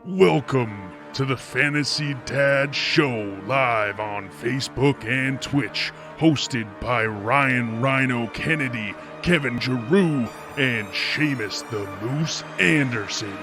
Welcome to the Fantasy Dad Show, live on Facebook and Twitch, hosted by Ryan Ryno Kennedy, Kevin Giroux, and Seamus the Moose Anderson.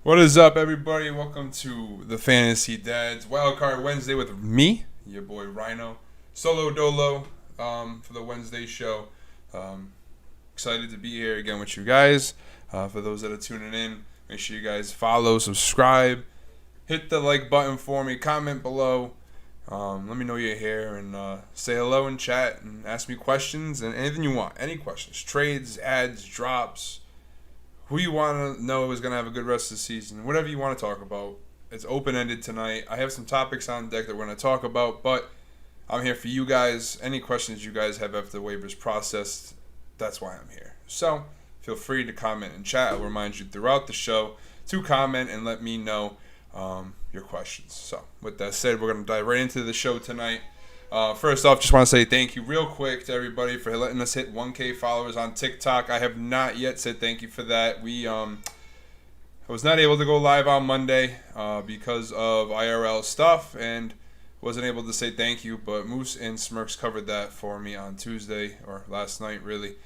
What is up, everybody? Welcome to the Fantasy Dads Wildcard Wednesday with me, your boy Ryno, solo dolo for the Wednesday show. Excited to be here again with you guys. For those that are tuning in, make sure you guys follow, subscribe, hit the like button for me, comment below. Let me know you're here and say hello and chat and ask me questions and anything you want. Any questions, trades, ads, drops. Who you want to know is going to have a good rest of the season. Whatever you want to talk about. It's open-ended tonight. I have some topics on deck that we're going to talk about, but I'm here for you guys. Any questions you guys have after the waivers processed, that's why I'm here. So feel free to comment and chat. I'll remind you throughout the show to comment and let me know your questions. So with that said, we're going to dive right into the show tonight. First off, just want to say thank you real quick to everybody for letting us hit 1K followers on TikTok. I have not yet said thank you for that. I was not able to go live on Monday because of IRL stuff and wasn't able to say thank you, but Moose and Smirks covered that for me on Tuesday, or last night really.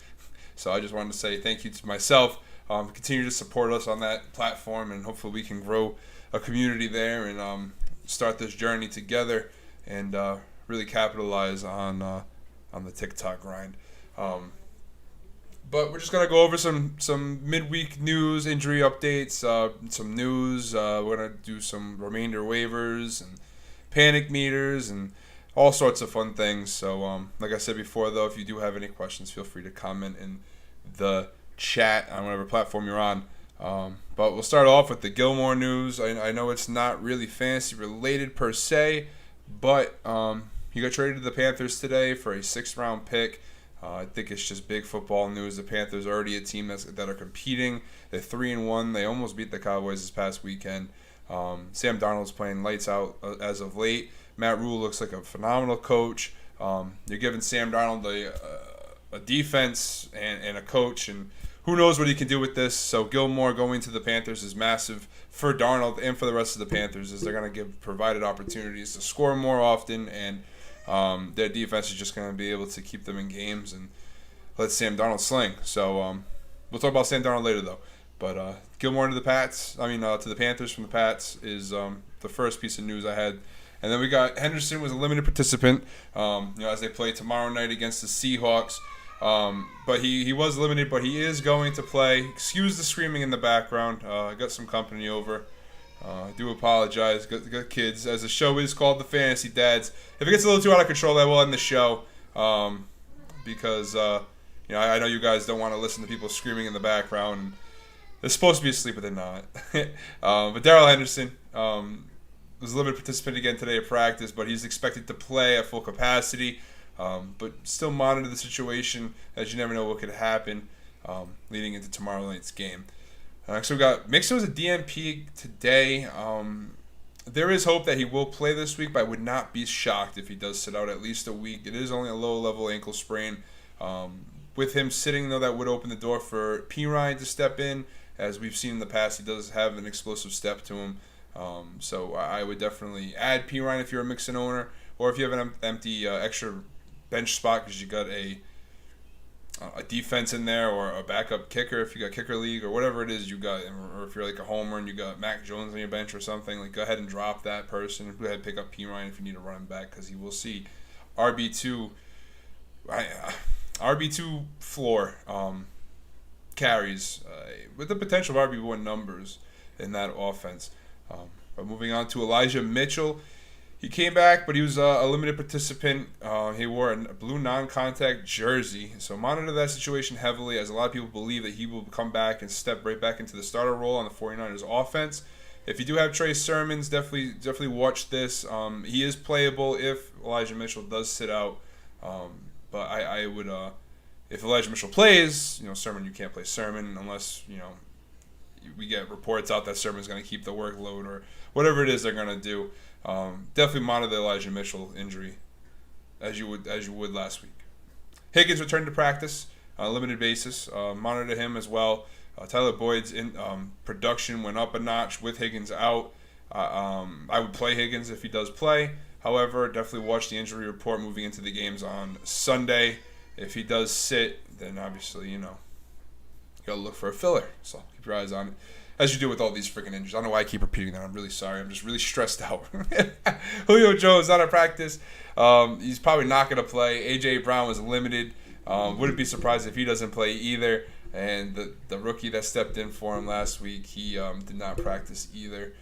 So I just wanted to say thank you to myself. Continue to support us on that platform, and hopefully we can grow a community there and start this journey together and really capitalize on the TikTok grind. But we're just going to go over some midweek news, injury updates, some news. We're going to do some remainder waivers and panic meters and all sorts of fun things. So like I said before, though, if you do have any questions, feel free to comment in the chat on whatever platform you're on. But we'll start off with the Gilmore news. I know it's not really fantasy related per se, but he got traded to the Panthers today for a 6th-round pick. I think it's just big football news. The Panthers are already a team that are competing. They're 3-1. They almost beat the Cowboys this past weekend. Sam Darnold's playing lights out as of late. Matt Rule looks like a phenomenal coach. You're giving Sam Darnold a defense and a coach, and who knows what he can do with this. So Gilmore going to the Panthers is massive for Darnold and for the rest of the Panthers, as they're going to give provided opportunities to score more often, and their defense is just going to be able to keep them in games and let Sam Darnold sling. So we'll talk about Sam Darnold later, though. But Gilmore to the Panthers from the Pats is the first piece of news I had. And then we got Henderson was a limited participant, as they play tomorrow night against the Seahawks. But he was limited, but he is going to play. Excuse the screaming in the background. I got some company over. I do apologize. Got kids. As the show is called The Fantasy Dads. If it gets a little too out of control, I will end the show. Because I know you guys don't want to listen to people screaming in the background. They're supposed to be asleep, but they're not. But Darrell Henderson was a limited participant again today at practice, but he's expected to play at full capacity. But still monitor the situation, as you never know what could happen leading into tomorrow night's game. So we got Mixon was a DNP today. There is hope that he will play this week, but I would not be shocked if he does sit out at least a week. It is only a low-level ankle sprain. With him sitting, though, that would open the door for Ryno to step in. As we've seen in the past, he does have an explosive step to him. So I would definitely add Ryno if you're a Mixon owner, or if you have an empty extra bench spot because you got a a defense in there or a backup kicker if you got kicker league or whatever it is you got, or if you're like a homer and you got Mac Jones on your bench or something, like go ahead and drop that person. Go ahead and pick up P. Ryan if you need a running back because he will see RB2 RB2 floor carries with the potential of RB1 numbers in that offense. But moving on to Elijah Mitchell. He came back, but he was a limited participant. He wore a blue non-contact jersey, so monitor that situation heavily, as a lot of people believe that he will come back and step right back into the starter role on the 49ers offense. If you do have Trey Sermons, definitely watch this. He is playable if Elijah Mitchell does sit out. But I would, if Elijah Mitchell plays, Sermon, you can't play Sermon unless, we get reports out that Sermon's going to keep the workload or whatever it is they're going to do. Definitely monitor the Elijah Mitchell injury as you would last week. Higgins returned to practice on a limited basis. Monitor him as well. Tyler Boyd's production went up a notch with Higgins out. I would play Higgins if he does play. However, definitely watch the injury report moving into the games on Sunday. If he does sit, then obviously, you got to look for a filler. So keep your eyes on it, as you do with all these freaking injuries. I don't know why I keep repeating that. I'm really sorry. I'm just really stressed out. Julio Jones out of practice. He's probably not going to play. A.J. Brown was limited. Wouldn't be surprised if he doesn't play either. And the rookie that stepped in for him last week, he did not practice either.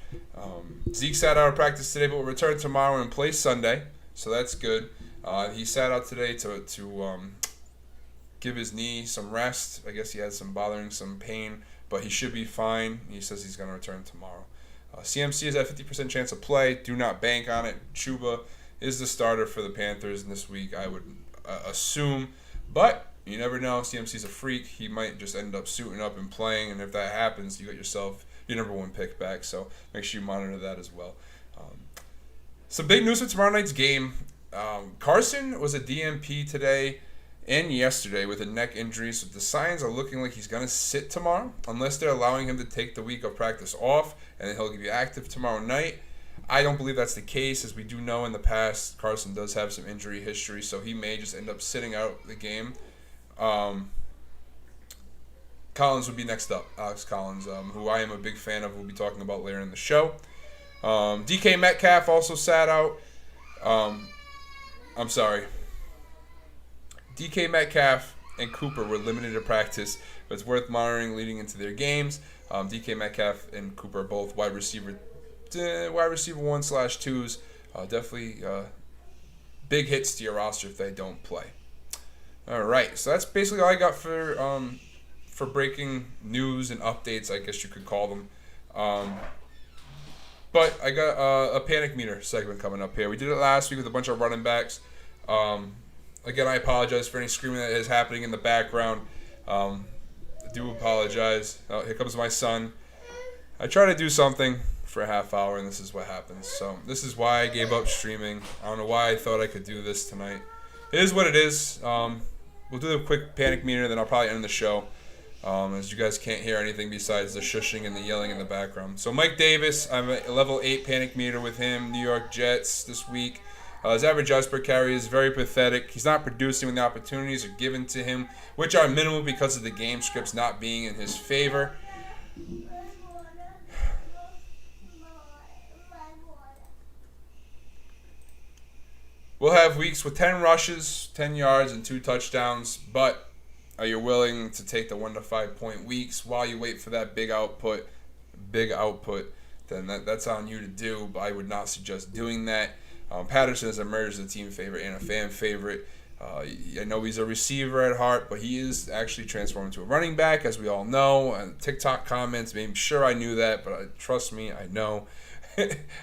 Zeke sat out of practice today, but will return tomorrow and play Sunday. So that's good. He sat out today to give his knee some rest. I guess he had some pain, but he should be fine. He says he's going to return tomorrow. CMC is at 50% chance of play. Do not bank on it. Chuba is the starter for the Panthers this week, I would assume. But you never know. CMC's a freak. He might just end up suiting up and playing, and if that happens, you got yourself your number one pick back. So make sure you monitor that as well. Some big news for tomorrow night's game. Carson was a DNP today and yesterday with a neck injury, so the signs are looking like he's going to sit tomorrow, unless they're allowing him to take the week of practice off, and then he'll be active tomorrow night. I don't believe that's the case, as we do know in the past Carson does have some injury history, so he may just end up sitting out the game. Collins would be next up, Alex Collins, who I am a big fan of. We'll be talking about later in the show. DK Metcalf also sat out. DK Metcalf and Cooper were limited to practice, but it's worth monitoring leading into their games. DK Metcalf and Cooper are both wide receiver 1/2s. Definitely big hits to your roster if they don't play. All right, so that's basically all I got for breaking news and updates, I guess you could call them. But I got a panic meter segment coming up here. We did it last week with a bunch of running backs. Again, I apologize for any screaming that is happening in the background. I do apologize. Oh, here comes my son. I try to do something for a half hour, and this is what happens. So this is why I gave up streaming. I don't know why I thought I could do this tonight. It is what it is. We'll do a quick panic meter, then I'll probably end the show, as you guys can't hear anything besides the shushing and the yelling in the background. So Mike Davis, I'm at level 8 panic meter with him. New York Jets this week. His average yards per carry is very pathetic. He's not producing when the opportunities are given to him, which are minimal because of the game scripts not being in his favor. We'll have weeks with 10 rushes, 10 yards, and 2 touchdowns, but are you willing to take the 1 to 5 point weeks while you wait for that big output, then that's on you to do, but I would not suggest doing that. Patterson has emerged as a team favorite and a fan favorite. I know he's a receiver at heart, but he is actually transformed into a running back, as we all know. And TikTok comments made sure I knew that, but trust me, I know.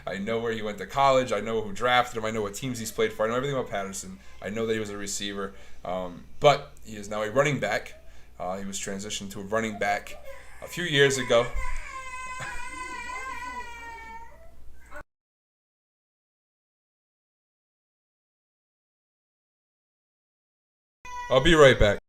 I know where he went to college. I know who drafted him. I know what teams he's played for. I know everything about Patterson. I know that he was a receiver, but he is now a running back. He was transitioned to a running back a few years ago. I'll be right back.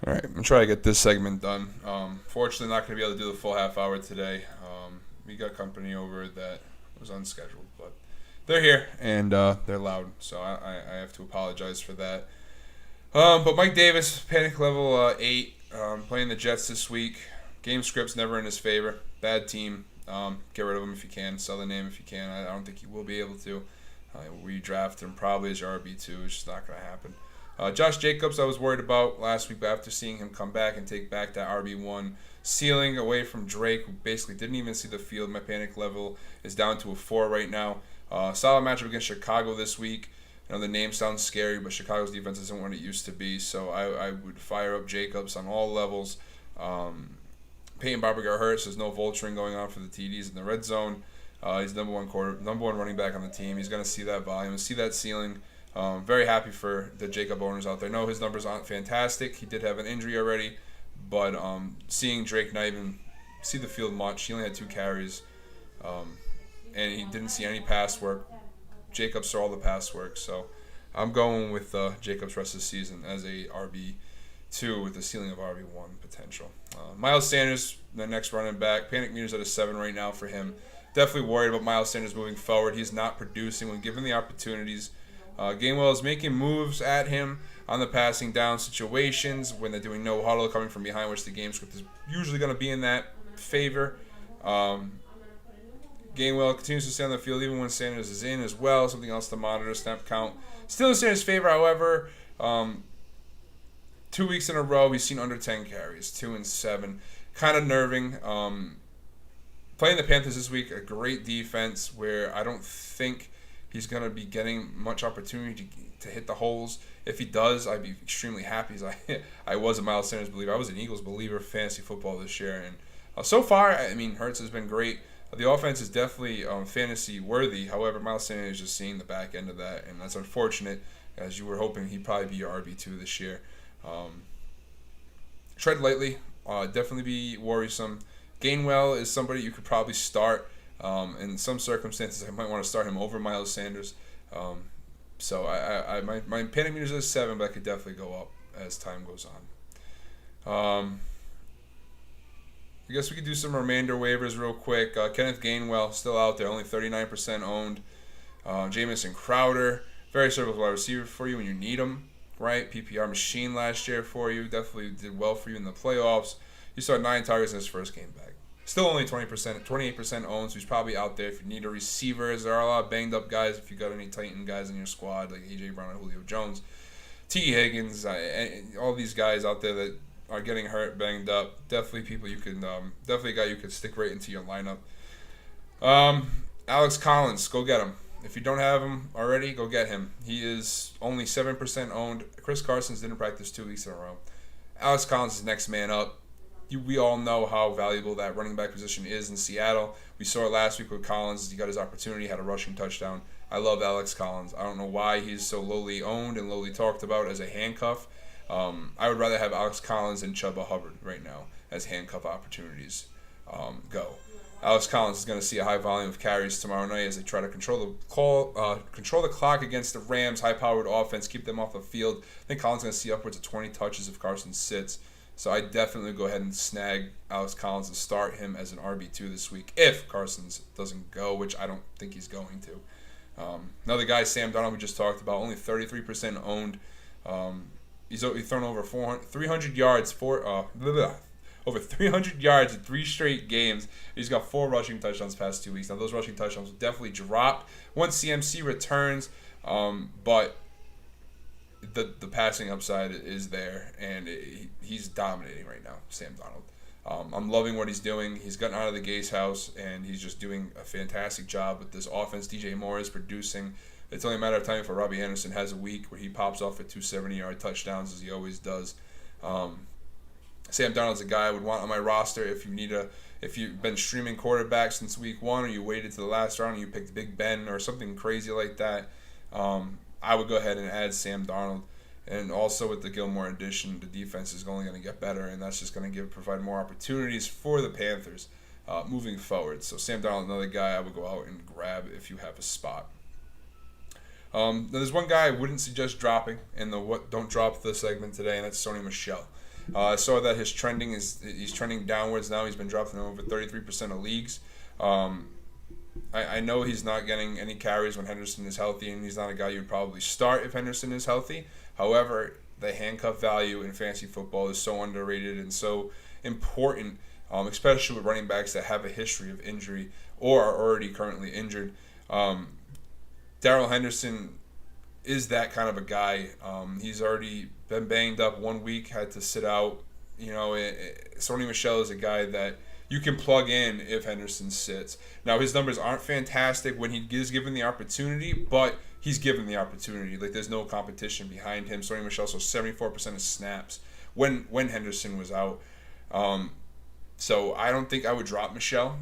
All right, I'm trying to get this segment done. Fortunately, not going to be able to do the full half hour today. We got company over that was unscheduled, but they're here and they're loud, so I have to apologize for that. But Mike Davis, panic level 8, playing the Jets this week. Game script's never in his favor. Bad team. Get rid of him if you can. Sell the name if you can. I don't think he will be able to. Redraft him probably as your RB2. It's just not going to happen. Josh Jacobs, I was worried about last week, but after seeing him come back and take back that RB1 ceiling away from Drake, who basically didn't even see the field, my panic level is down to a 4 right now. Solid matchup against Chicago this week. I know the name sounds scary, but Chicago's defense isn't what it used to be, so I would fire up Jacobs on all levels. Peyton Barber got hurt, so there's no vulturing going on for the TDs in the red zone. He's number one running back on the team. He's going to see that volume, see that ceiling. Very happy for the Jacob owners out there. No, his numbers aren't fantastic. He did have an injury already, but seeing Drake not even see the field much, he only had 2 carries, and he didn't see any pass work. Jacobs saw all the pass work, so I'm going with Jacobs rest of the season as a RB2 with the ceiling of RB1 potential. Miles Sanders, the next running back, panic meters at a 7 right now for him. Definitely worried about Miles Sanders moving forward. He's not producing when given the opportunities. Gainwell is making moves at him on the passing down situations when they're doing no huddle coming from behind, which the game script is usually going to be in that favor. Gainwell continues to stay on the field even when Sanders is in as well. Something else to monitor. Snap count still in Sanders' favor, however. 2 weeks in a row, he's seen under 10 carries, 2 and 7. Kind of nerving. Playing the Panthers this week, a great defense where I don't think he's going to be getting much opportunity to hit the holes. If he does, I'd be extremely happy. As I was a Miles Sanders believer. I was an Eagles believer for fantasy football this year. And so far, I mean, Hurts has been great. The offense is definitely fantasy worthy. However, Miles Sanders is just seeing the back end of that, and that's unfortunate, as you were hoping he'd probably be your RB2 this year. Tread lightly. Definitely be worrisome. Gainwell is somebody you could probably start. In some circumstances, I might want to start him over Miles Sanders. So my panic meters is 7, but I could definitely go up as time goes on. I guess we could do some remainder waivers real quick. Kenneth Gainwell still out there, only 39% owned. Jamison Crowder, very serviceable wide receiver for you when you need him, right? PPR machine last year for you. Definitely did well for you in the playoffs. You saw 9 targets in his first game back. Still only 28% owned, so he's probably out there if you need a receiver. There are a lot of banged up guys if you got any Titan guys in your squad, like A.J. Brown and Julio Jones. T. Higgins, all these guys out there that are getting hurt, banged up. Definitely people you can, definitely a guy you could stick right into your lineup. Alex Collins, go get him. If you don't have him already, go get him. He is only 7% owned. Chris Carson's didn't practice 2 weeks in a row. Alex Collins is next man up. We all know how valuable that running back position is in Seattle. We saw it last week with Collins. He got his opportunity, had a rushing touchdown. I love Alex Collins. I don't know why he's so lowly owned and lowly talked about as a handcuff. I would rather have Alex Collins and Chuba Hubbard right now as handcuff opportunities go. Alex Collins is going to see a high volume of carries tomorrow night as they try to control the clock against the Rams' high-powered offense, keep them off the field. I think Collins is going to see upwards of 20 touches if Carson sits. So I definitely go ahead and snag Alex Collins and start him as an RB2 this week if Carson's doesn't go, which I don't think he's going to. Another guy, Sam Darnold, we just talked about, only 33% owned. He's thrown over 300 yards over 300 yards in 3 straight games. He's got 4 rushing touchdowns past 2 weeks. Now those rushing touchdowns will definitely drop once CMC returns, but the passing upside is there, and he's dominating right now, Sam Darnold. I'm loving what he's doing. He's gotten out of the Gase house, and he's just doing a fantastic job with this offense. DJ Moore is producing. It's only a matter of time for Robbie Anderson has a week where he pops off at 2 70-yard touchdowns, as he always does. Sam Darnold's a guy I would want on my roster if you've been streaming quarterbacks since week 1, or you waited to the last round and you picked Big Ben or something crazy like that. I would go ahead and add Sam Darnold. And also with the Gilmore addition, the defense is only going to get better, and that's just going to provide more opportunities for the Panthers moving forward. So Sam Darnold, another guy I would go out and grab if you have a spot. There's one guy I wouldn't suggest dropping in the what don't drop the segment today, and that's Sony Michel. I saw that he's trending downwards now. He's been dropped in over 33% of leagues. I know he's not getting any carries when Henderson is healthy, and he's not a guy you'd probably start if Henderson is healthy. However, the handcuff value in fantasy football is so underrated and so important, especially with running backs that have a history of injury or are already currently injured. Darrell Henderson is that kind of a guy. He's already been banged up 1 week, had to sit out. Sony Michel is a guy that you can plug in if Henderson sits. Now, his numbers aren't fantastic when he is given the opportunity, but he's given the opportunity. Like, there's no competition behind him. Sony Michel saw 74% of snaps when Henderson was out. So I don't think I would drop Michel.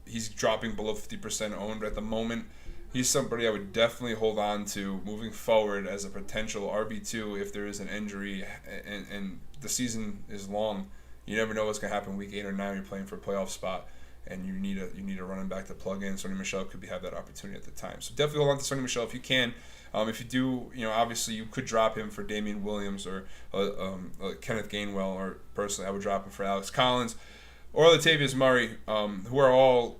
He's dropping below 50% owned at the moment. He's somebody I would definitely hold on to moving forward as a potential RB2 if there is an injury and the season is long. You never know what's going to happen week 8 or 9. You're playing for a playoff spot, and you need a running back to plug in. Sony Michel could have that opportunity at the time. So definitely hold on to Sony Michel if you can. If you do, obviously you could drop him for Damian Williams or Kenneth Gainwell, or personally I would drop him for Alex Collins or Latavius Murray, who are all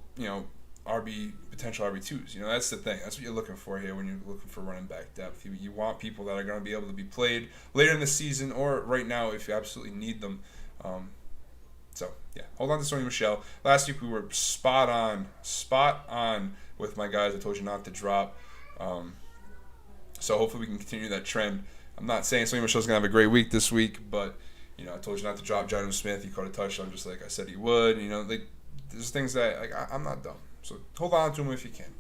potential RB2s. That's the thing. That's what you're looking for here when you're looking for running back depth. You want people that are going to be able to be played later in the season or right now if you absolutely need them. Hold on to Sony Michel. Last week we were spot on with my guys. I told you not to drop. So hopefully we can continue that trend. I'm not saying Sony Michel's going to have a great week this week, but I told you not to drop Jonnu Smith. He caught a touchdown just like I said he would. There's things that I'm not dumb. So hold on to him if you can.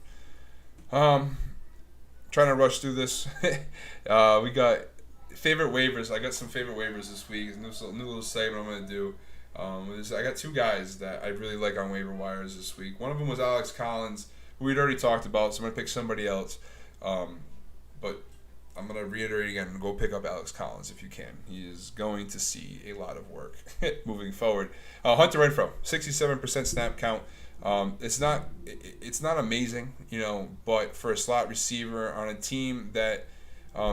Trying to rush through this. We got favorite waivers. I got some favorite waivers this week. New little segment I'm going to do. I got two guys that I really like on waiver wires this week. One of them was Alex Collins, who we'd already talked about, so I'm going to pick somebody else. But I'm going to reiterate again, go pick up Alex Collins if you can. He is going to see a lot of work moving forward. Hunter Renfrow, 67% snap count. It's not amazing, but for a slot receiver on a team that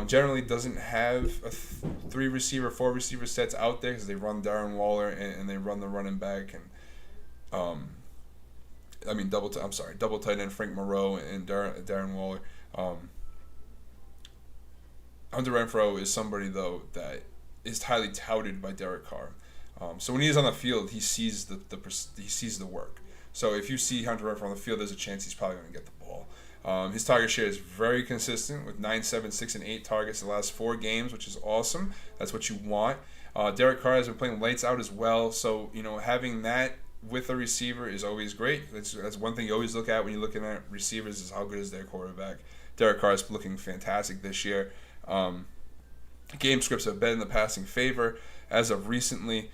generally doesn't have a 4 receiver sets out there because they run Darren Waller and they run the running back and double tight end Frank Moreau and Darren Waller. Hunter Renfrow is somebody though that is highly touted by Derek Carr. So when he is on the field, he sees the work. So if you see Hunter Renfrow on the field, there's a chance he's probably going to get the ball. His target share is very consistent with 9, 7, 6, and 8 targets the last 4 games, which is awesome. That's what you want. Derek Carr has been playing lights out as well. So, having that with a receiver is always great. That's one thing you always look at when you're looking at receivers is how good is their quarterback. Derek Carr is looking fantastic this year. Game scripts have been in the passing favor as of recently.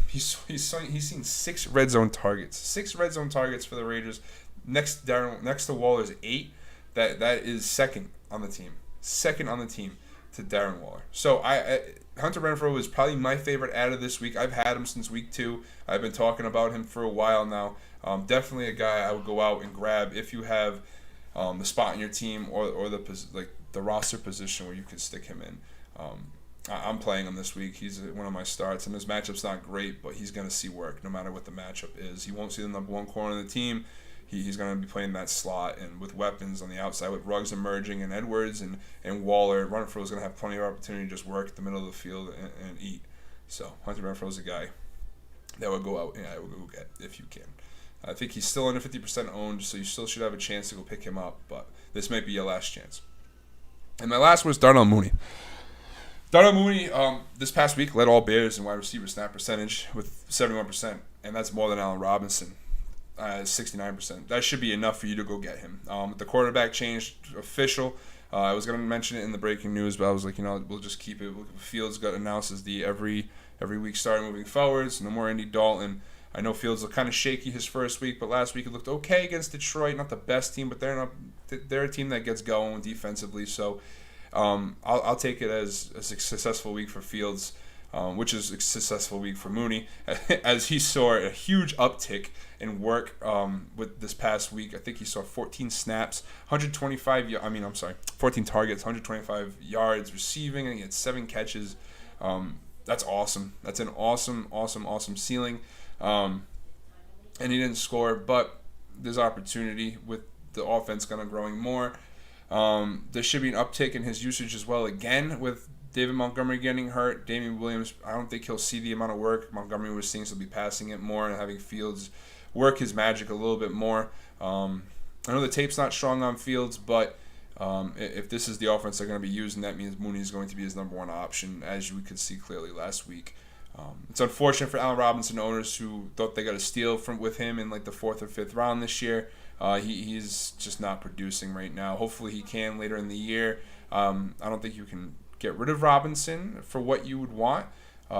He's seen 6 red zone targets. 6 red zone targets for the Raiders. Next to Waller is 8. That is second on the team. Second on the team to Darren Waller. So Hunter Renfrow is probably my favorite out of this week. I've had him since week 2. I've been talking about him for a while now. Definitely a guy I would go out and grab if you have the spot in your team or the roster position where you can stick him in. I'm playing him this week. He's one of my starts, and his matchup's not great, but he's going to see work no matter what the matchup is. He won't see the number 1 corner of the team. He's going to be playing that slot and with weapons on the outside, with Ruggs emerging and Edwards and Waller. Renfrow is going to have plenty of opportunity to just work at the middle of the field and eat. So Hunter Renfrow is a guy that would go out and I would go get if you can. I think he's still under 50% owned, so you still should have a chance to go pick him up, but this might be your last chance. And my last one is Darnell Mooney. Darnell Mooney, this past week, led all Bears in wide receiver snap percentage with 71%, and that's more than Allen Robinson, 69%. That should be enough for you to go get him. The quarterback change official. I was going to mention it in the breaking news, but I was like, we'll just keep it. Fields got announced as the every week starter moving forwards. No more Andy Dalton. I know Fields looked kind of shaky his first week, but last week it looked okay against Detroit. Not the best team, but they're a team that gets going defensively. So I'll take it as a successful week for Fields, which is a successful week for Mooney, as he saw a huge uptick in work with this past week. I think he saw 14 snaps, 14 targets, 125 yards receiving, and he had 7 catches. that's awesome. That's an awesome ceiling. And he didn't score, but there's opportunity with the offense kind of growing more. There should be an uptick in his usage as well again with David Montgomery getting hurt. Damian Williams, I don't think he'll see the amount of work Montgomery was seeing, so he'll be passing it more and having Fields work his magic a little bit more. I know the tape's not strong on Fields, but if this is the offense they're going to be using, that means Mooney is going to be his number one option, as you could see clearly last week. It's unfortunate for Allen Robinson owners who thought they got a steal with him in like the 4th or 5th round this year. He's just not producing right now. Hopefully he can later in the year. I don't think you can get rid of Robinson for what you would want.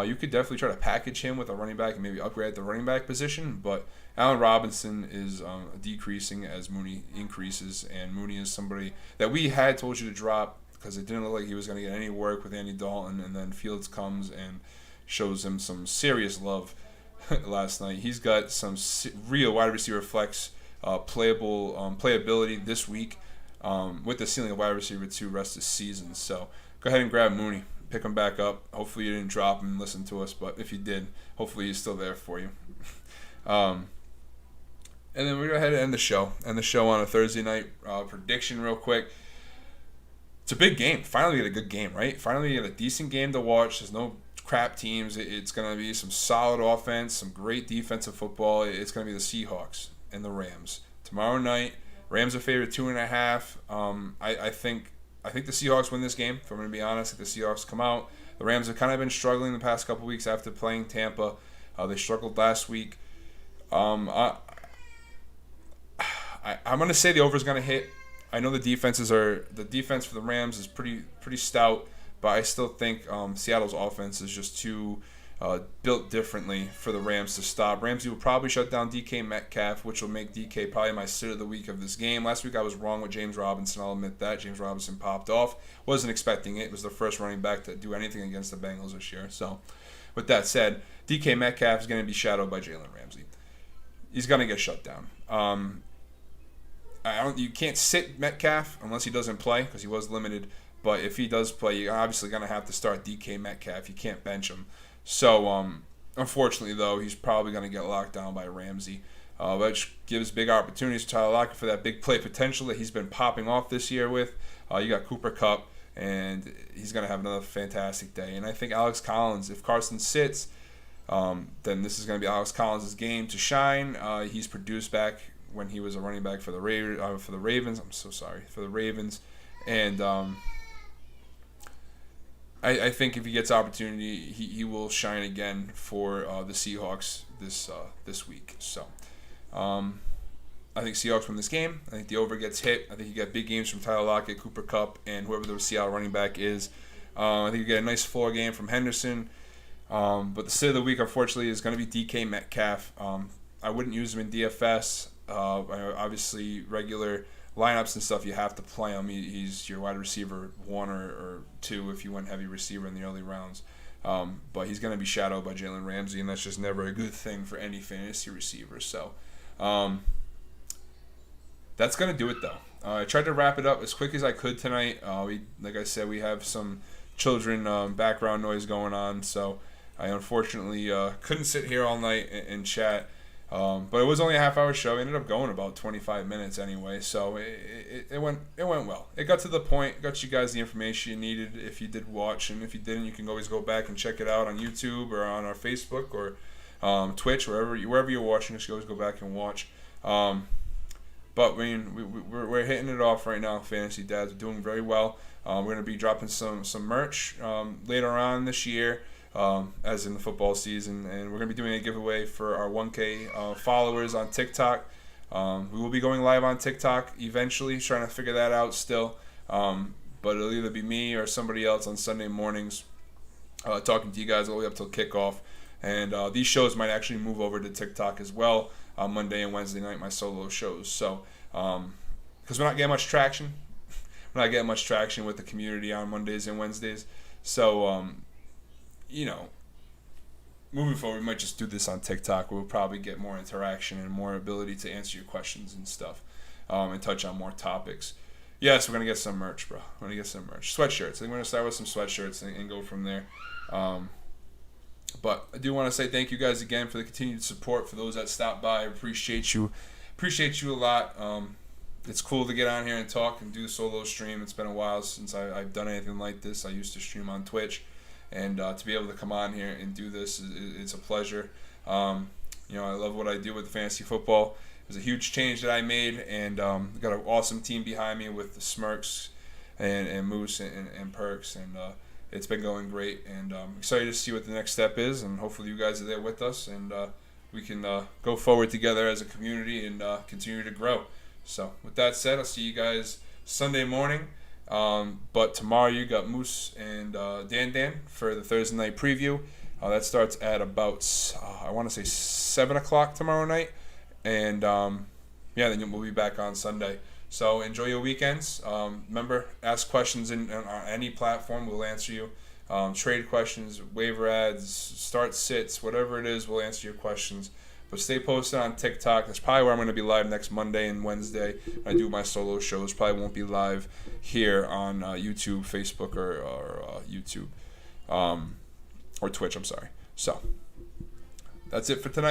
You could definitely try to package him with a running back and maybe upgrade the running back position, but Allen Robinson is decreasing as Mooney increases, and Mooney is somebody that we had told you to drop because it didn't look like he was going to get any work with Andy Dalton, and then Fields comes and shows him some serious love last night. He's got some real wide receiver flex playability this week with the ceiling of wide receiver 2 rest of the season. So go ahead and grab Mooney. Pick him back up. Hopefully you didn't drop him and listen to us, but if you did, hopefully he's still there for you. And then we're going to go ahead and end the show. End the show on a Thursday night prediction real quick. It's a big game. Finally we get a good game, right? Finally we get a decent game to watch. There's no crap teams. It's going to be some solid offense, some great defensive football. It's going to be the Seahawks and the Rams. Tomorrow night, Rams are favored 2.5. I think the Seahawks win this game, if I'm going to be honest. If the Seahawks come out, the Rams have kind of been struggling the past couple weeks after playing Tampa. They struggled last week. I'm going to say the over is going to hit. I know the defense for the Rams is pretty stout, but I still think Seattle's offense is just too built differently for the Rams to stop. Ramsey will probably shut down DK Metcalf, which will make DK probably my sit of the week of this game. Last week I was wrong with James Robinson. I'll admit that. James Robinson popped off. Wasn't expecting it. It was the first running back to do anything against the Bengals this year. So with that said, DK Metcalf is going to be shadowed by Jalen Ramsey. He's going to get shut down. You can't sit Metcalf unless he doesn't play because he was limited. But if he does play, you're obviously going to have to start DK Metcalf. You can't bench him. So, unfortunately, though, he's probably going to get locked down by Ramsey, which gives big opportunities to Tyler Lockett for that big play potential that he's been popping off this year with. You got Cooper Kupp, and he's going to have another fantastic day. And I think Alex Collins, if Carson sits, then this is going to be Alex Collins' game to shine. He's produced back when he was a running back for the Ravens. I'm so sorry, for the Ravens. And I think if he gets opportunity, he will shine again for the Seahawks this week. So I think Seahawks win this game. I think the over gets hit. I think you get big games from Tyler Lockett, Cooper Kupp, and whoever the Seattle running back is. I think you get a nice floor game from Henderson. But the sit of the week, unfortunately, is going to be DK Metcalf. I wouldn't use him in DFS. Obviously, regular lineups and stuff, you have to play him. He's your wide receiver 1 or 2 if you went heavy receiver in the early rounds. But he's going to be shadowed by Jalen Ramsey, and that's just never a good thing for any fantasy receiver. So that's going to do it, though. I tried to wrap it up as quick as I could tonight. Like I said, we have some children background noise going on, so I unfortunately couldn't sit here all night and chat. But it was only a half-hour show. It ended up going about 25 minutes anyway, so it went well. It got to the point, got you guys the information you needed if you did watch, and if you didn't, you can always go back and check it out on YouTube or on our Facebook or Twitch, wherever you're watching. Just always go back and watch. But I mean, we're hitting it off right now. Fantasy Dads are doing very well. We're going to be dropping some merch later on this year. As in the football season, and we're going to be doing a giveaway for our 1K followers on TikTok. We will be going live on TikTok eventually, trying to figure that out still, but it'll either be me or somebody else on Sunday mornings talking to you guys all the way up till kickoff, and these shows might actually move over to TikTok as well on Monday and Wednesday night, my solo shows. So because we're not getting much traction with the community on Mondays and Wednesdays, so moving forward, we might just do this on TikTok. We'll probably get more interaction and more ability to answer your questions and stuff, and touch on more topics. Yes, we're going to get some merch, bro. We're going to get some merch. Sweatshirts. I think we're going to start with some sweatshirts and go from there. But I do want to say thank you guys again for the continued support. For those that stopped by, I appreciate you a lot. It's cool to get on here and talk and do a solo stream. It's been a while since I've done anything like this. I used to stream on Twitch, and to be able to come on here and do this it's a pleasure. I love what I do with the fantasy football. It was a huge change that I made, and got an awesome team behind me with the Smirks and Moose and Perks, and it's been going great. And I'm excited to see what the next step is, and hopefully you guys are there with us, and we can go forward together as a community and continue to grow. So with that said, I'll see you guys Sunday morning. But tomorrow you got Moose and Dan for the Thursday night preview. That starts at about, I want to say 7 o'clock tomorrow night. And then we'll be back on Sunday. So enjoy your weekends. Remember, ask questions on any platform. We'll answer you. Trade questions, waiver ads, start sits, whatever it is, we'll answer your questions. But stay posted on TikTok. That's probably where I'm going to be live next Monday and Wednesday. I do my solo shows. Probably won't be live here on YouTube, Facebook, or YouTube. Or Twitch, I'm sorry. So, that's it for tonight.